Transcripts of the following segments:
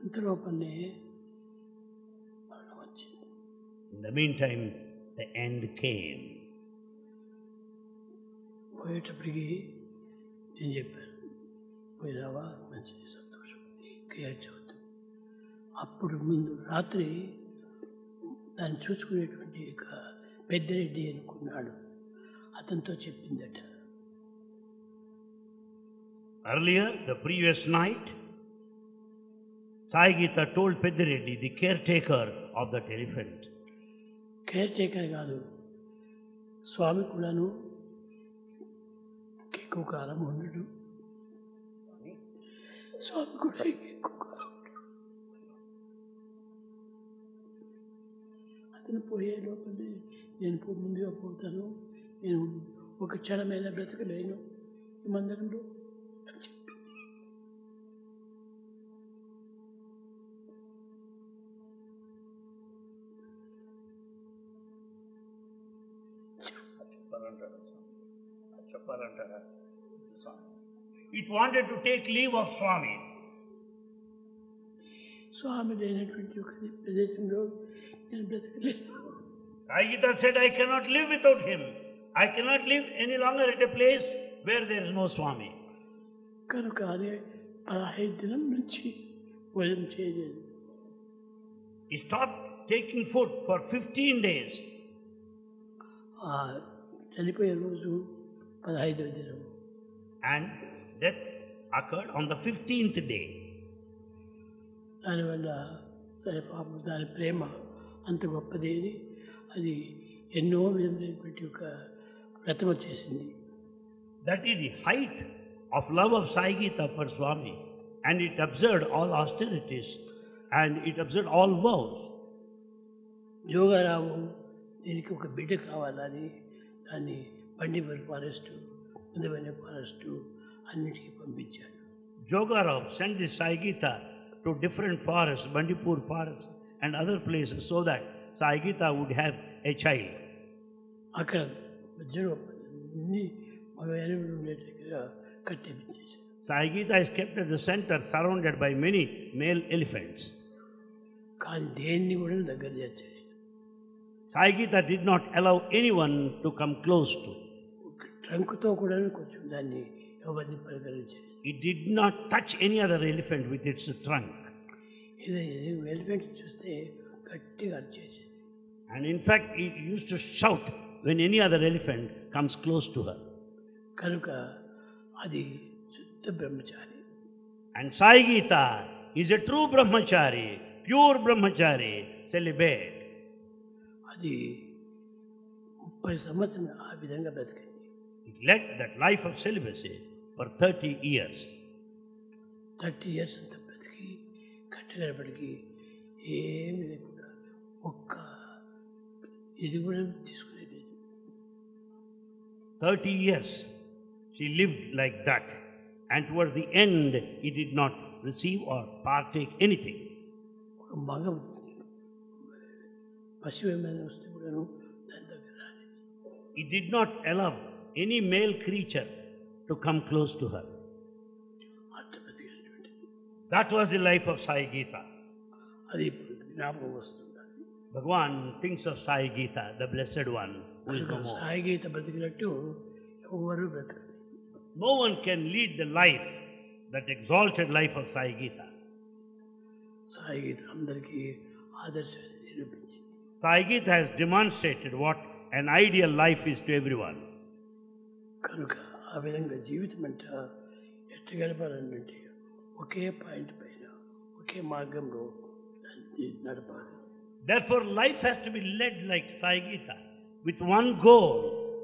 అంతలోపలనే మరణం వచ్చింది. In the meantime, the end came. పోయేటప్పటికి నేను చెప్పాను, పోయినావా, మంచిది, సంతోషం, ఏడ్చవద్దు. అప్పుడు ముందు రాత్రి దాన్ని చూసుకునేటువంటి ఒక పెద్దరెడ్డి అనుకున్నాడు, అతనితో చెప్పిందట. Earlier, the previous night, Sai Gita told Pedireddy, the caretaker of that elephant. Care taker కాదు, స్వామి కూడాను ఎక్కువ కాలం ఉండడు. స్వామి కూడా ఎక్కువ కాలం ఉండడు. అతను పోయే లోపలే నేను ముందుగా పోతాను, నేను ఒక క్షణమైన బ్రతకలేను ఈ మందిరంలో అని చెప్పి. It wanted to take leave of Swami. స్వామి లేనటువంటి ఒక ప్రదేశంలో నేను బ్రతకలేను. Sai Gita said, I cannot live without him. I cannot live any longer at a place where there is no Swami. కనుక అదే 15 దినం నుంచి భోజనం చేయలేదు. He stopped taking food for 15 days. ఆ చనిపోయే రోజు 15వ దినం. And death occurred on the 15th day. దానివల్ల సరే పాపం దాని ప్రేమ అంత గొప్పదేది, అది ఎన్నో విధమైనటువంటి ఒక వ్రతం వచ్చేసింది. That is the height of love of Sai Gita for Swami. And it observed all austerities and it observed all vows. Joga Rao దీనికి ఒక బిడ్డ కావాలని దాన్ని బండిపల్లి ఫారెస్టు, ముందవనే ఫారెస్టు అన్నిటికీ పంపించాడు. Jogarao sent the Sai Gita to different forests, Bandipur forest and other places, so that Sai Gita would have a child. అక్కడ మధ్యలో అన్ని మగ ఎనిమిది ఉండేట్టుగా కట్టేపించేశాడు. Sai Gita is kept at the center, surrounded by many male elephants. కానీ దేన్ని కూడా దగ్గర చేర్చాడు. Sai Gita did not allow anyone to come close to. ట్రంక్తో కూడా కొంచెం దాన్ని ఎవరిని పరిగణించేది. It did not touch any other elephant with its trunk. ఇది ఎలిఫెంట్ చూస్తే గట్టిగా అరిచేసేది. And in fact, it used to shout when any other elephant comes close to her. కనుక అది శుద్ధ బ్రహ్మచారి. And Sai Gita is a true brahmachari, pure brahmachari, celibate. అది 30 సంవత్సరం ఆ విధంగా బ్రతికింది. It led that life of celibacy for 30 years. 30 years అంతా బ్రతికి కట్టగలపటికి ఏమి లేకుండా ఒక్క ఇది కూడా తీసుకునేది. 30 years she lived like that, and towards the end he did not receive or partake anything. ఒక మగ పశువు ఏమైనా వస్తే కూడాను దాని దగ్గర రాలేదు. He did not allow any male creature to come close to her. అట్ట బ్రతికినటువంటిది. That was the life of Sai Gita. అది ఇప్పుడు జ్ఞాపకం వస్తుంది. Bhagavan thinks of Sai Gita, the blessed one who is no more. Sai గీత బ్రతికినట్టు ఎవరు బ్రతకలేదు. No one can lead the life, that exalted life of Sai Gita. Sai గీత అందరికీ ఆదర్శాన్ని నిరూపించింది. Sai Gita has demonstrated what an ideal life is to everyone. కనుక ఆ విధంగా జీవితం అంతా ఎట్ట గడపాలంటే ఒకే point పైన ఒకే మార్గంలో దాన్ని నడపాలి. Therefore, life has to be led like Sai Gita, with one goal,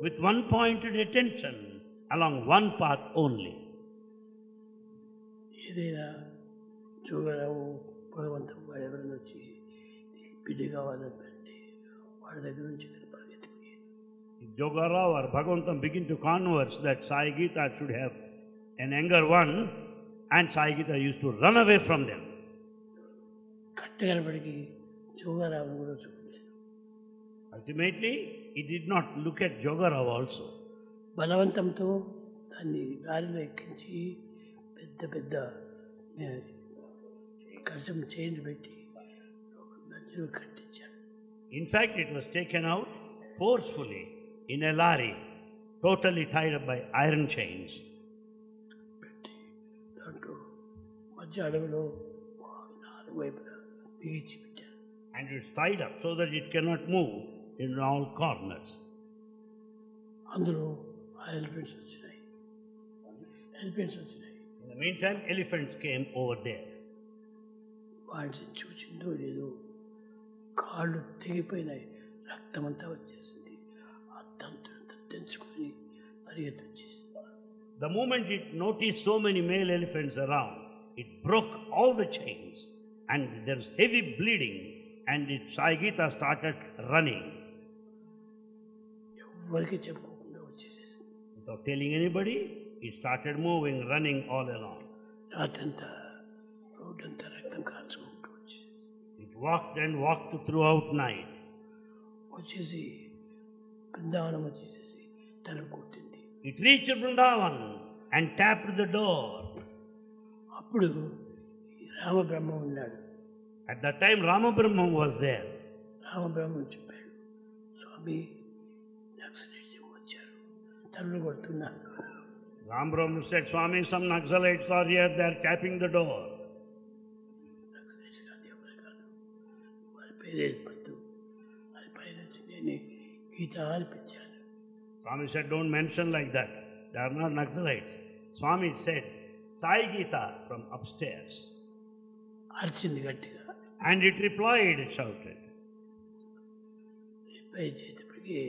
with one pointed attention, along one path only. ఏదైనా జోగరావు భగవంతం వాడు ఎవరైనా వచ్చి బిడ్డ కావాలంటే వాడి దగ్గర నుంచి పరిగెత్తిపోయి If Jogarao or Bhagavantam begin to converse that Sai Gita should have an younger one, and Sai Gita used to run away from them. కట్టగలపడికి జోగారావుని కూడా చూడలేదు. Ultimately, he did not look at Jogarao also. బలవంతంతో దాన్ని గాలిలో ఎక్కించి పెద్ద పెద్ద కష్టం chain పెట్టి మధ్యలో కట్టించారు. In fact, it was taken out forcefully in a lorry, totally tied up by iron chains. పెట్టి దాంట్లో మధ్య అడవిలో నాలుగు వైపులా బిగించి పెట్టారు. And it's tied up so that it cannot move in all corners. అందులో ఎలిఫెంట్స్ వచ్చినాయి. ఎలిఫెంట్స్ వచ్చినాయి. In the meantime, elephants came over there. వాటిని చూసిందో లేదో కాళ్ళు తెగిపోయినాయి, రక్తమంతా వచ్చేసింది. ఆ తంతులంతా తెంచుకొని పరిగెత్తి వచ్చేసింది. The moment it noticed so many male elephants around, it broke all the chains and there was heavy bleeding and Saigita started running. ఎవరికి చెప్పుకోకుండా వచ్చేసింది. Without telling anybody, it started moving, running all along. రాత్రంతా రోడ్డంతా రక్తం కాల్చుకుంటూ వచ్చేసి It walked and walked throughout night. వచ్చేసి బృందావనం వచ్చేసి తలుపు కొట్టింది. It reached Vrindavan and tapped the door. అప్పుడు ఈ రామబ్రహ్మ ఉన్నాడు. At that time, Ramabrahma was there. Ramabrahma చెప్పాడు, స్వామి నక్సలైట్స్ వచ్చారు, తలుపు కొడుతున్నారు. Ramabrahma said, Swami, some Naxalites are here, they are tapping the door. Naxalites కాదు, ఎవరు కాదు, వారి పేరే పద్దు. అది పైన నేను గీత అనిపించాను. Swami said, don't mention like that. They are not Naxalites. Swami said, Sai Gita from upstairs. అరిచింది గట్టిగా. And it replied, it shouted. Reply చేసేటప్పటికి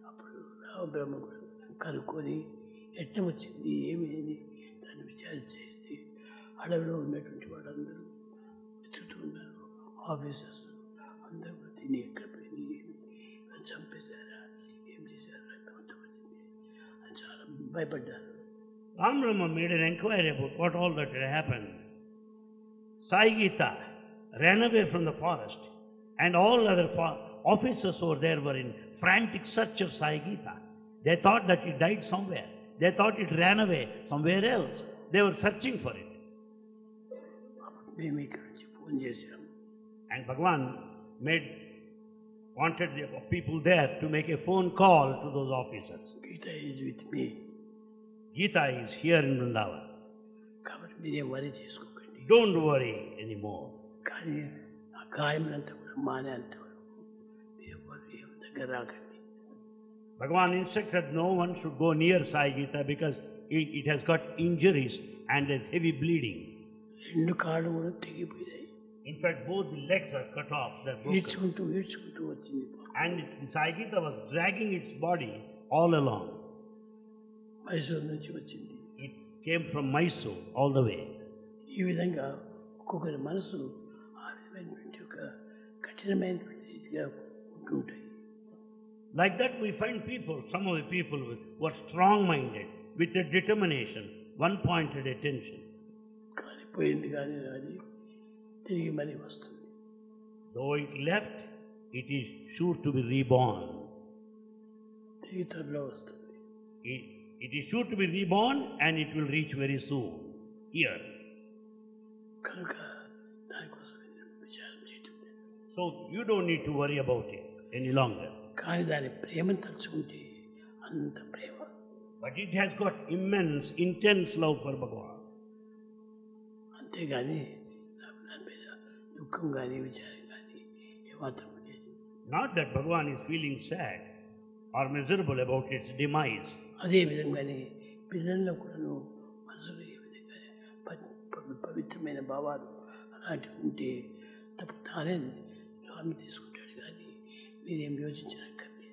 అప్పుడు రామబ్రహ్మ కూడా కనుక్కొని ఎట్ట వచ్చింది ఏమైంది దాన్ని విచారించేది. అడవిలో ఉన్నటువంటి వాళ్ళందరూ వెతుకుతూ ఉన్నారు. ఆఫీసర్స్ అందరూ కూడా దీన్ని ఎక్కడ పోయింది, ఏమి చంపేశారా, ఏం చేశారా, రక్తం వచ్చింది అని చాలా భయపడ్డారు. Ramabrahma made an inquiry about what all that had happened. Sai Gita ran away from the forest and all other officers over there were in frantic search of Sai Gita. They thought that he died somewhere. They thought it ran away somewhere else. They were searching for it. మేము ఇక్కడ నుంచి phone చేశాము. And Bhagavan wanted the people there to make a phone call to those officers. Gita is with me. Gita is here in Vrindavan. కాబట్టి మీరేం వరి చేసుకోకండి. Don't worry anymore. కానీ ఆ గాయములంతా కూడా మానేంత వరకు ఎవరు ఏం దగ్గర రాకండి. Bhagavan instructed no one should go near Sai Gita because it has got injuries and there's heavy bleeding. రెండు కాళ్ళు కూడా తెగిపోయాయి. In fact, both the legs are cut off. They're broken. ఈడ్చుకుంటూ వచ్చింది. And Sai Gita was dragging its body all along. Mysuru నుంచి వచ్చింది. It came from Mysore all the way. ఈ విధంగా ఒక్కొక్కరి మనసు ఆ విధమైనటువంటి ఒక కఠినమైనటువంటి రీతిగా ఉంటుంటాయి. Like that we find people, some of the people who are strong-minded, with a determination, one-pointed attention. కానీ పోయింది కానీ అది తిరిగి మరీ వస్తుంది. Though it left, it is sure to be reborn. తిరిగి త్వరలో వస్తుంది. It is sure to be reborn and it will reach very soon here. కనుక దానికోసం విచారం చేయటం లేదు. So you don't need to worry about it any longer. కానీ దాని ప్రేమను తలుచుకుంటే అంత ప్రేమ. But it has got immense, intense love for Bhagavan. అంతేగాని దాని మీద దుఃఖం కానీ విచారం కానీ ఏమాత్రం లేదు. Not that Bhagavan is feeling sad or miserable about its demise. అదే విధంగానే పిల్లల్లో కూడాను మనసులో ఏ విధంగా పవిత్రమైన భావాలు అలాంటివి ఉంటే తప్ప తానే స్వామి తీసుకుంటాడు కానీ మీరేం యోచించనక్కర్లేదు.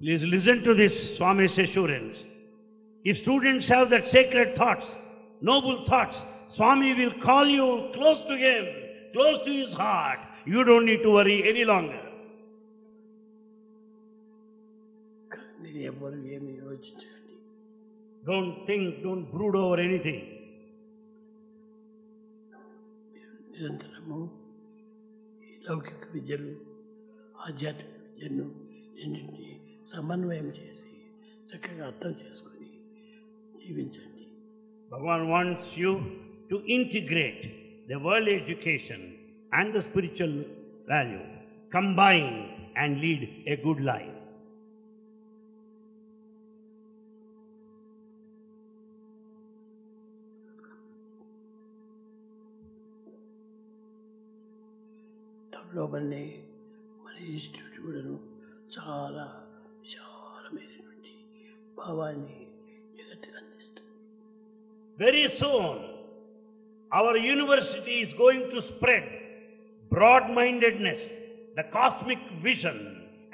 Please listen to this Swami's assurance. If students have that sacred thoughts, noble thoughts, Swami will call you close to him, close to his heart. You don't need to worry any longer. మీరు ఎవరు ఏమి యోచించండి. Don't think, don't brood over anything. నిరంతరము ఈ లౌకిక విద్యలు ఆధ్యాత్మిక విద్యను రెండింటినీ సమన్వయం చేసి చక్కగా అర్థం చేసుకొని జీవించండి. Bhagavan wants you to integrate the worldly education and the spiritual value, combine and lead a good life. లోపలనే మన ఇన్స్టిట్యూట్ కూడాను చాలా విశాలమైనటువంటి భావాన్ని జగత్తుకు అందిస్తుంది. Very soon, our university is going to spread broad-mindedness, the cosmic vision,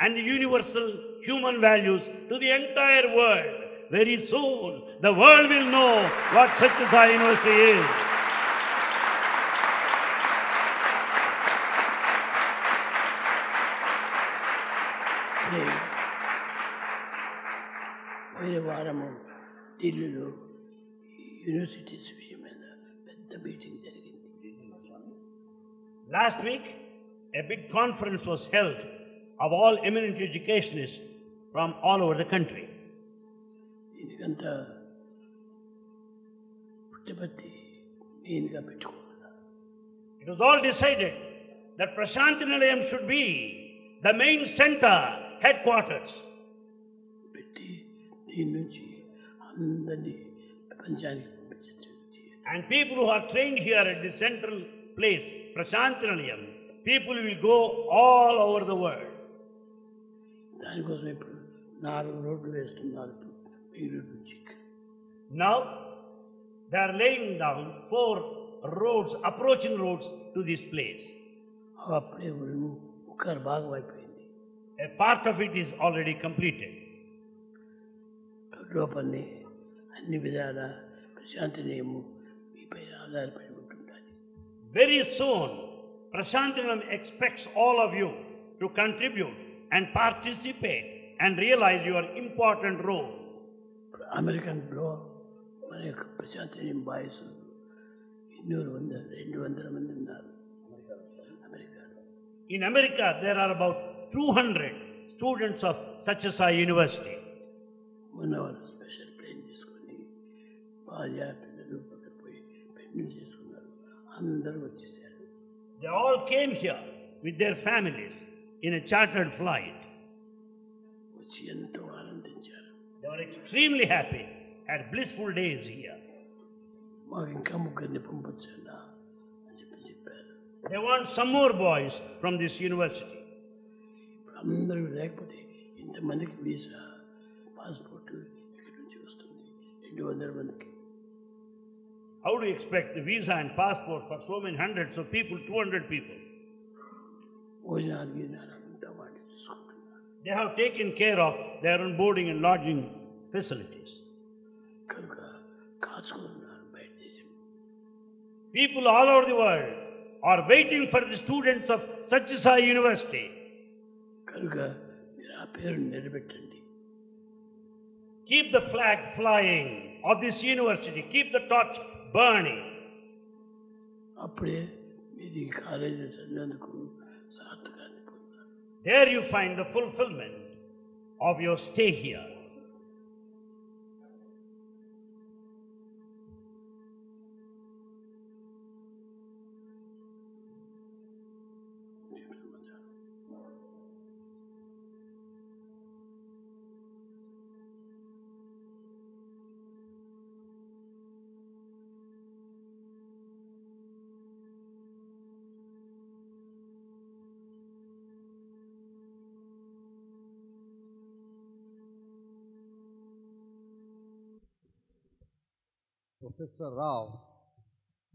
and the universal human values to the entire world. Very soon, the world will know what Satya Sai University is. పోయిన వారము ఢిల్లీలో universities విషయమైన పెద్ద meeting జరిగింది. Last week, a big conference was held of all eminent educationists from all over the country. దీనికంతా పుట్టపర్తి మెయిన్గా పెట్టుకోవాలి. It was all decided that Prashanti Nilayam should be the main center, headquarters. పెట్టి దీని నుంచి అందరినీ ప్రపంచానికి పంపించవచ్చు. And people who are trained here at the central place, Prashanti Nilayam, people will go all over the world. దానికోసం ఇప్పుడు 4 రోడ్లు వేస్తున్నారు బెంగళూరు నుంచి. Now they are laying down 4 roads, approaching roads to this place. అప్పుడే ఒకరు భాగం అయిపోయింది. A part of it is already completed. లోపలనే అన్ని విధాల ప్రశాంతి నియమం మీపై ఆధారపడి ఉంటుండాలి. Very soon, Prashanti Nilayam expects all of you to contribute and participate and realize your important role. అమెరికన్లో మన యొక్క ప్రశాంతి నియమం బాయ్స్ 200 మంది ఉన్నారు అమెరికాలో. In America, there are about 200 students of Satya Sai University. మొన్న వాళ్ళు స్పెషల్ ప్లేన్ తీసుకొని భార్య పిల్లలు పక్కన పోయి పెళ్లి చేసుకున్నారు. అందరూ వచ్చేసారు. They all came here with their families in a chartered flight. వచ్చి ఎంతో ఆనందించారు. They were extremely happy, had blissful days here. మాకు ఇంకా ముగ్గురిని పంపొచ్చా అని చెప్పారు. They want some more boys from this university. అందరూ లేకపోతే ఇంతమందికి వీసా పాస్పోర్ట్ ఇక్కడి నుంచి వస్తుంది 200 మందికి. How do you expect the visa and passport for so many hundreds of people, 200 people? భోజనాలు గినాలు అంతా వాళ్ళు చూసుకుంటున్నారు. They have taken care of their own boarding and lodging facilities. కనుక కాచుకున్నారు బయట దేశం. People all over the world are waiting for the students of Satya Sai University. కనుక మీరు ఆ పేరు నిలబెట్టండి. Keep the flag flying of this university. Keep the torch burning. అప్పుడే మీరు ఈ కాలేజీలో చదివినందుకు సార్థకాన్ని పొందారు. There you find the fulfillment of your stay here. Professor Rao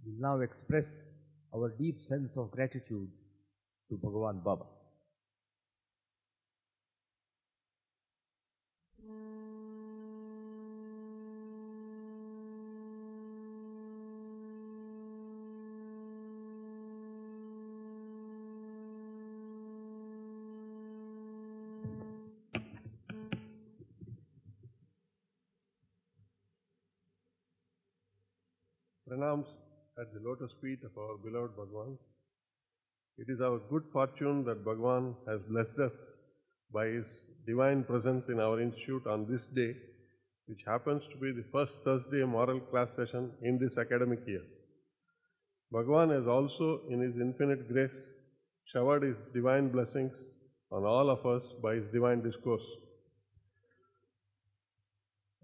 will now express our deep sense of gratitude to Bhagavan Baba. Pranams at the lotus feet of our beloved Bhagwan. It is our good fortune that Bhagwan has blessed us by his divine presence in our institute on this day, which happens to be the first Thursday moral class session in this academic year. Bhagavan has also, in His infinite grace, showered His divine blessings on all of us by His divine discourse.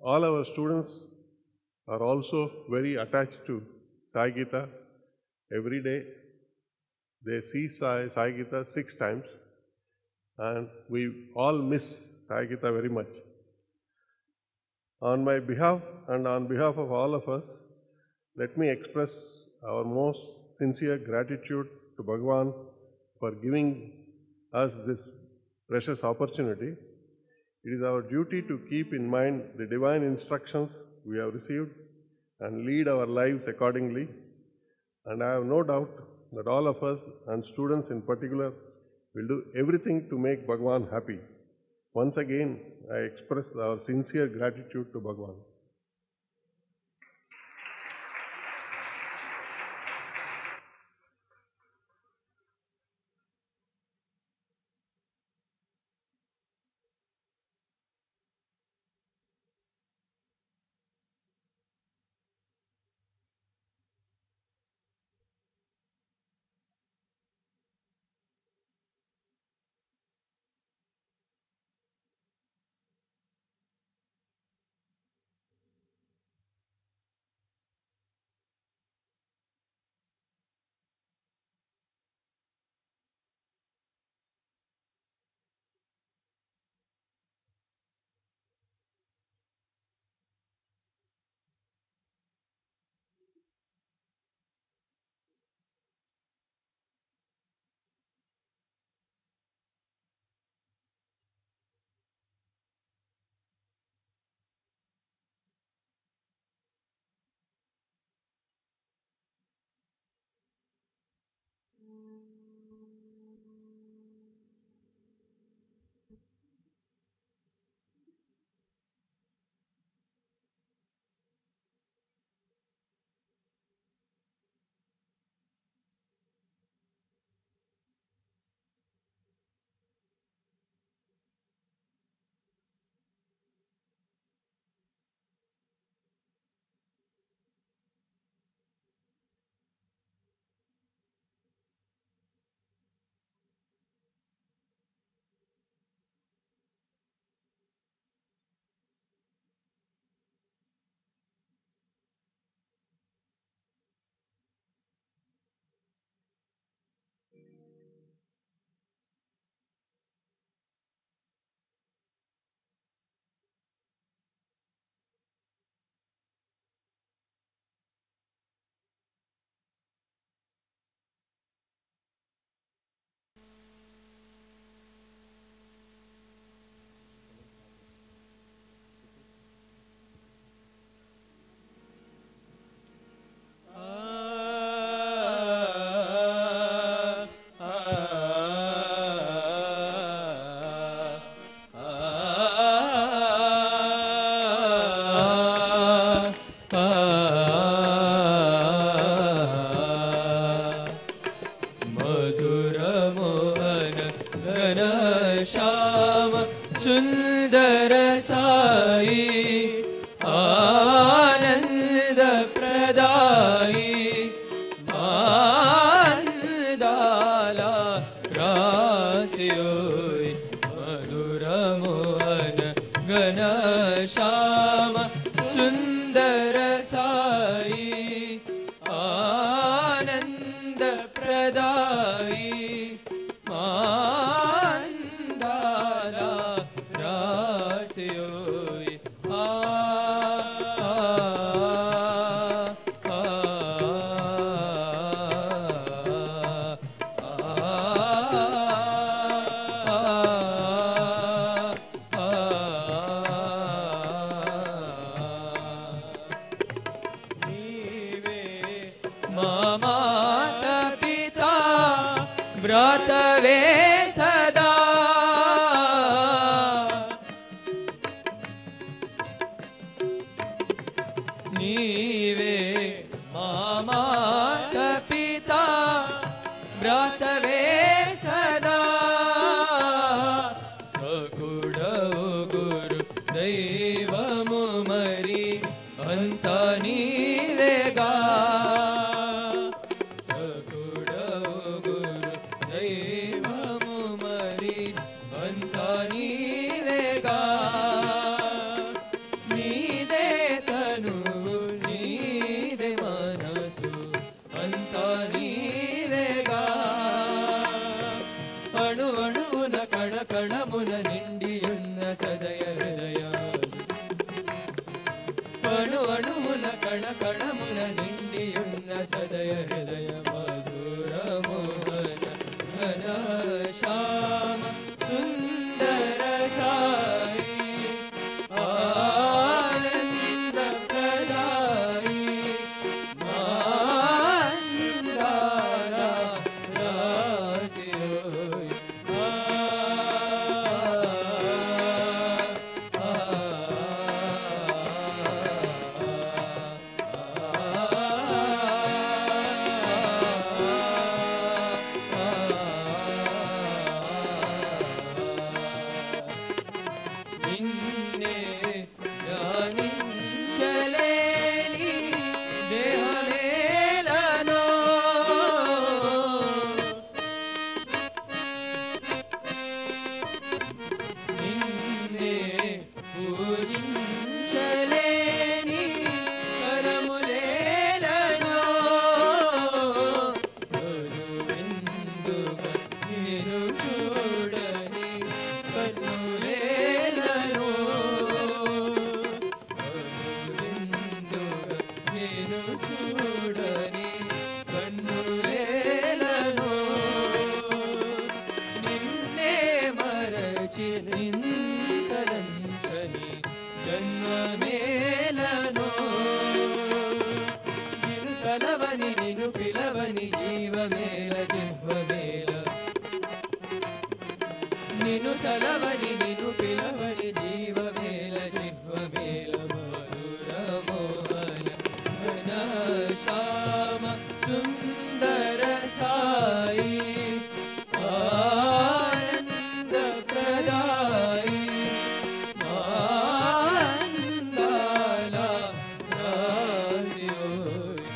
All our students are also very attached to Sai Gita. Every day they see Sai Gita 6 times, and we all miss Sai Gita very much. On my behalf and on behalf of all of us, let me express our most sincere gratitude to Bhagavan for giving us this precious opportunity. It is our duty to keep in mind the divine instructions we have received and lead our lives accordingly. And I have no doubt that all of us, and students in particular, will do everything to make Bhagavan happy. Once again, I express our sincere gratitude to Bhagavan. सदय हृदय मधुर मोहन घन श्याम सुंदर साई आनंद प्रदाई मंदारा रासियोई నిన్నే ధ్యానించలేని దేహమేలను నిన్నే పూజించలేని కరములేలను కరువిందుగా నిన్ను చూడని కన్నులేలను కరువిందుగా నిన్ను చూడని కన్నులేలను నిన్నే మరచి నింతరంచని జన్మమేలను నిన్ను కలవని నిన్ను పిలవని జీవమేల జిహ్వమేల నిన్ను కలవని నిన్ను పిలవని జీవమేల జిహ్వమేల మధుర మోహన ఘన శ్యామ సుందర సాయి ఆనంద ప్రదాయి మందాల రాసియోయి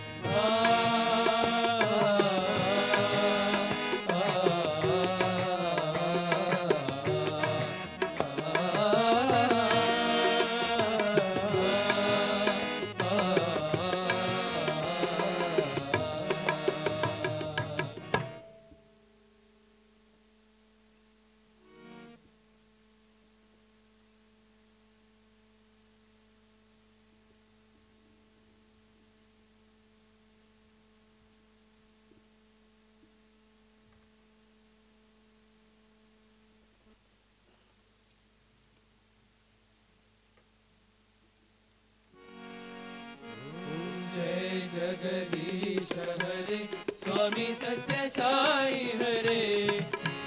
जय जगदीश हरे स्वामी सत्य साई हरे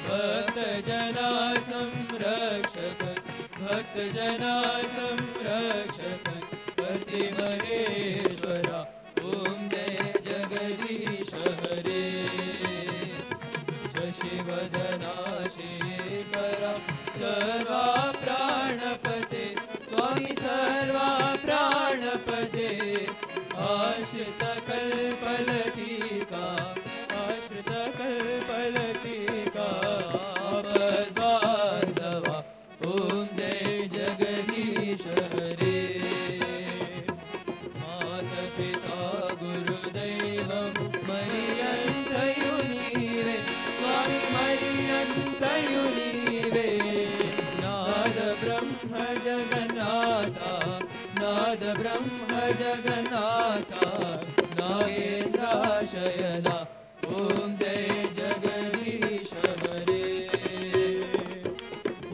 भक्त जना संरक्षक भक्त जना संरक्षक पति महेश्वरा ओम जय जगदीश हरे शशिवदना शेखरा सर्वा प्राणपते स्वामी सर्वा प्राणपते आश्रित कल्पलतिका आश्रित कल्पलतिका आपद्बांधवा ओम जय जगदीश हरे माता पिता गुरुदैवं मरियन्तयुनीवे स्वामी मरियन्तयुनीवे नाद ब्रह्म जगन्नाथा नाद ब्रह्म जगन्नाथा नागेन्द्राशयना ओम जय जगदीश हरे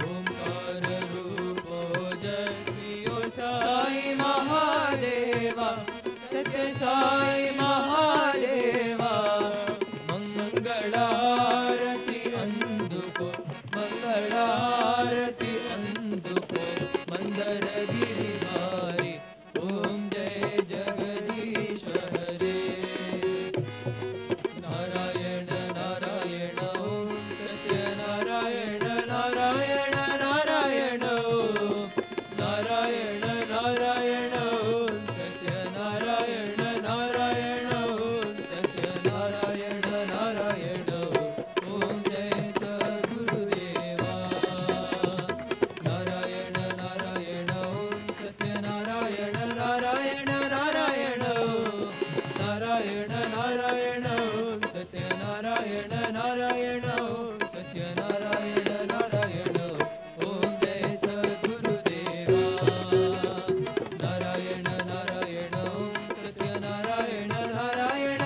ओंकार रूपो जस्मियो साई महादेवा सत्य साई महादेवा मंगलारती अंदुको मंगलारती अंदुको मंदर गिरिधारी ओम जय जगदीश हरे नारायण नारायण ओम सत्य नारायण नारायण नारायण ओम नारायण नारायण ओम सत्य नारायण नारायण ओम सत्य नारायण नारायण ओम जय सद्गुरुदेवा नारायण नारायण ओम सत्य नारायण नारायण नारायण नारायण नारायण ओम सत्य नारायण नारायण ओम सत्य नारायण नारायण ओम जय सद्गुरुदेवा नारायण नारायण ओम सत्य नारायण नारायण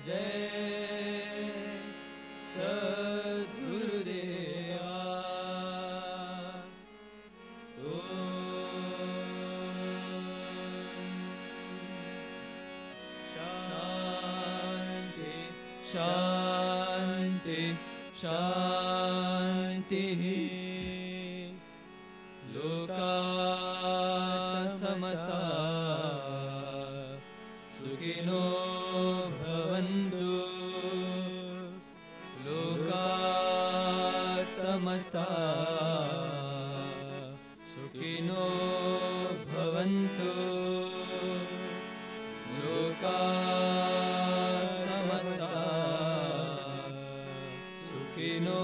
जय सद्गुरुदेवा। शांति शांति शांति। लोका समस्ता सुखिनो भवन्तु। लोका समस्ता सुखिनो भवन्तु। लोका समस्ता सुखिनो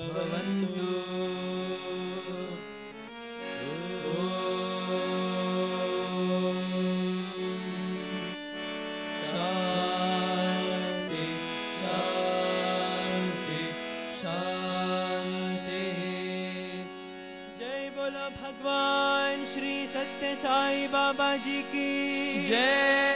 भवन्तु। शांति शांति शांति। जय बोलो भगवान श्री सत्य साई बाबा जी की जय।